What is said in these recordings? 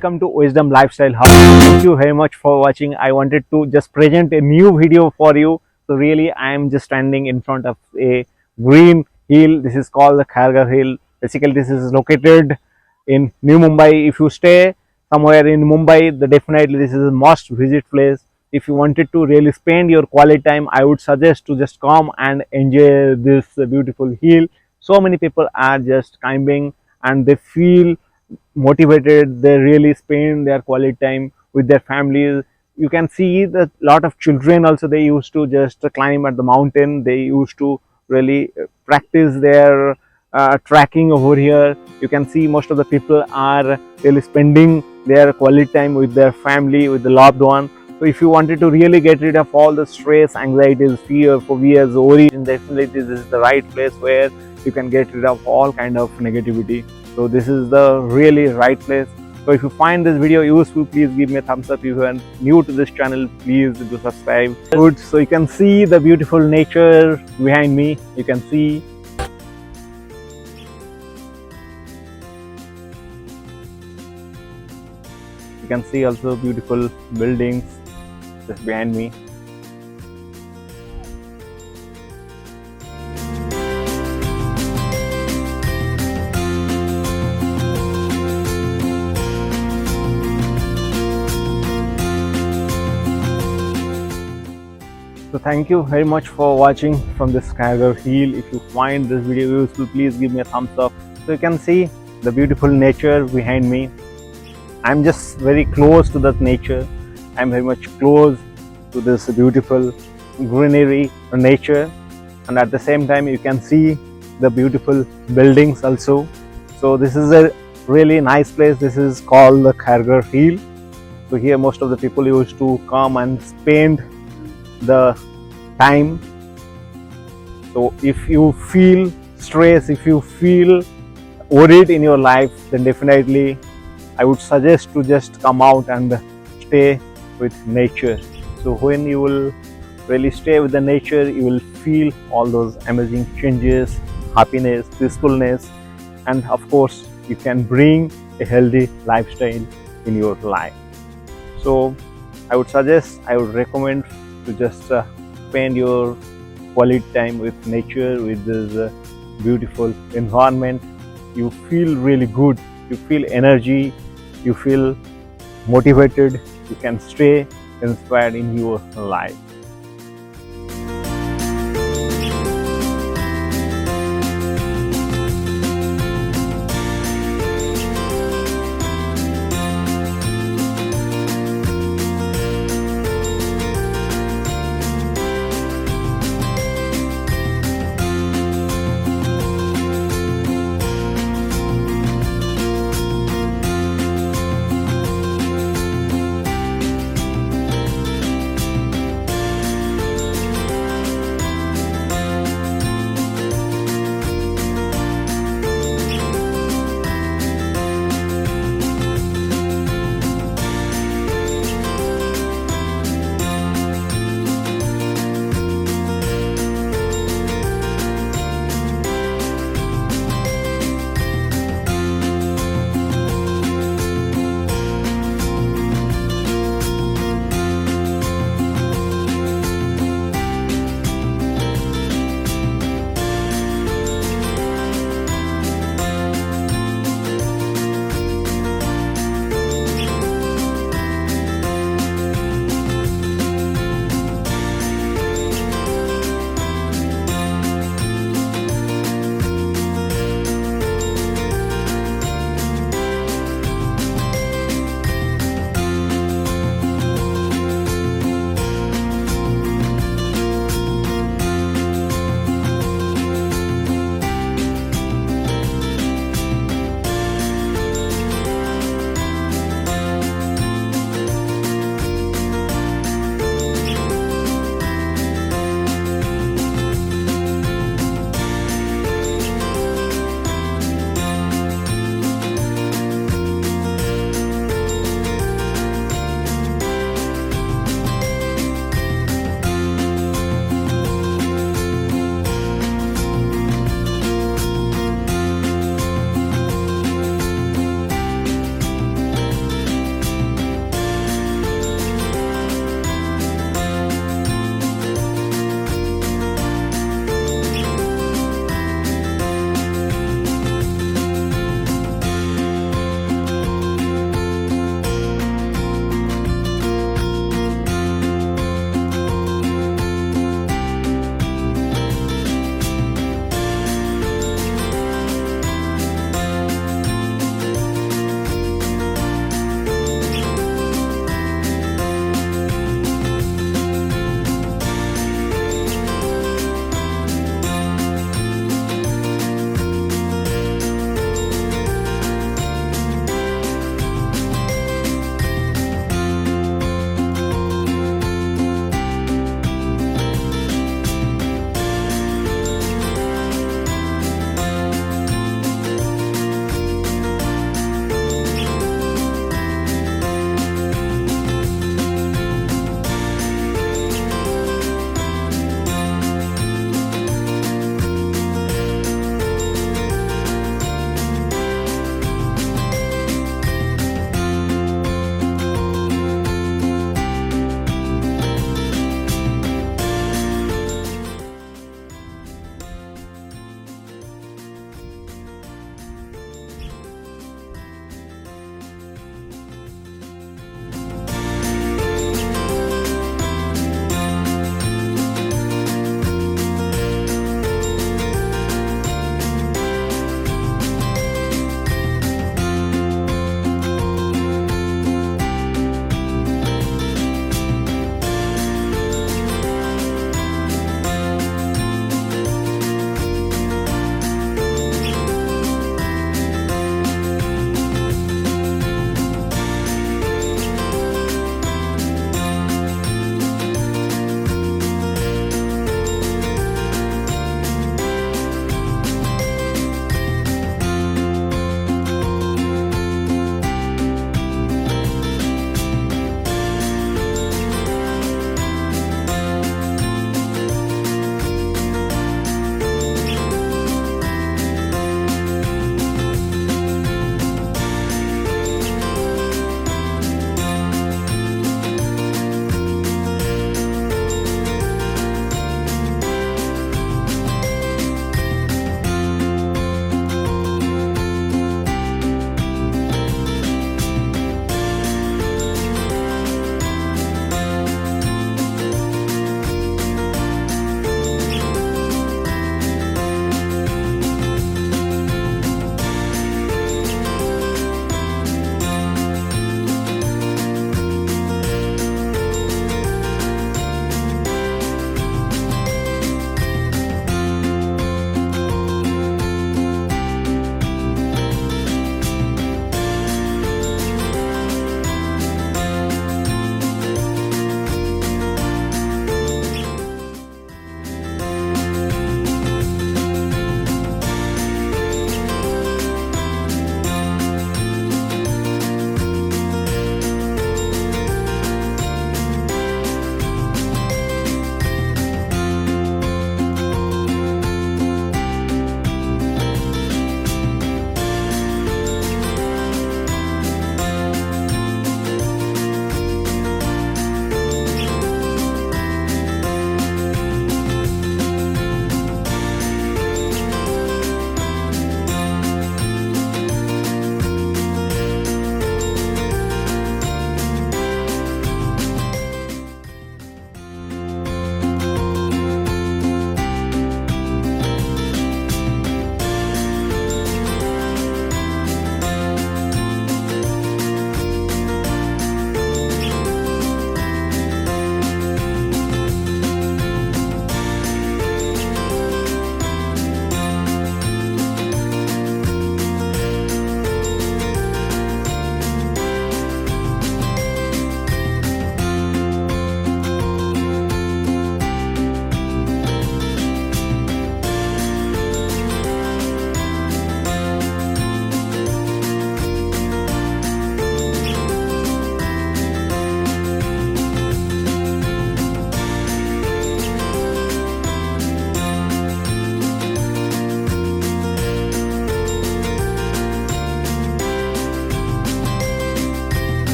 welcome to Wisdom Lifestyle Hub. Thank you very much for watching. I wanted to just present a new video for you. So really I am just standing in front of a green hill. This is called the Kharghar hill. Basically this is located in New Mumbai. If you stay somewhere in Mumbai, definitely this is a must visit place. If you wanted to really spend your quality time, I would suggest to just come and enjoy this beautiful hill. So many people are just climbing and they feel motivated. They really spend their quality time with their families. You can see that lot of children also, they used to just climb at the mountain. They used to really practice their trekking over here. You can see most of the people are really spending their quality time with their family, with the loved one. So if you wanted to really get rid of all the stress, anxieties, fear, phobias, worries, definitely this is the right place where you can get rid of all kind of negativity. So this is the really right place. So if you find this video useful, please give me a thumbs up. If you are new to this channel, please do subscribe. Good. So you can see the beautiful nature behind me. You can see also beautiful buildings just behind me. So thank you very much for watching from this Kharghar hill. If you find this video useful, please give me a thumbs up. So you can see the beautiful nature behind me. I'm just very close to that nature. I'm very much close to this beautiful greenery nature, and at the same time you can see the beautiful buildings also. So this is a really nice place. This is called the Kharghar hill. So here most of the people used to come and spend the time. So if you feel stress, if you feel worried in your life, then definitely I would suggest to just come out and stay with nature. So when you will really stay with the nature, you will feel all those amazing changes, happiness, peacefulness, and of course you can bring a healthy lifestyle in your life. So I would recommend to just spend your quality time with nature, with this beautiful environment. You feel really good, you feel energy, you feel motivated, you can stay inspired in your life.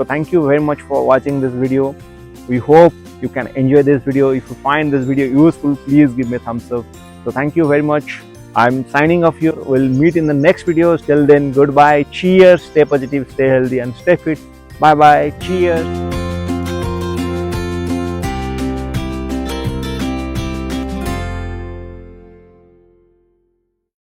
So thank you very much for watching this video. We hope you can enjoy this video. If you find this video useful, please give me a thumbs up. So thank you very much. I'm signing off here. We'll meet in the next videos. Till then, goodbye. Cheers. Stay positive, stay healthy, and stay fit. Bye bye. Cheers.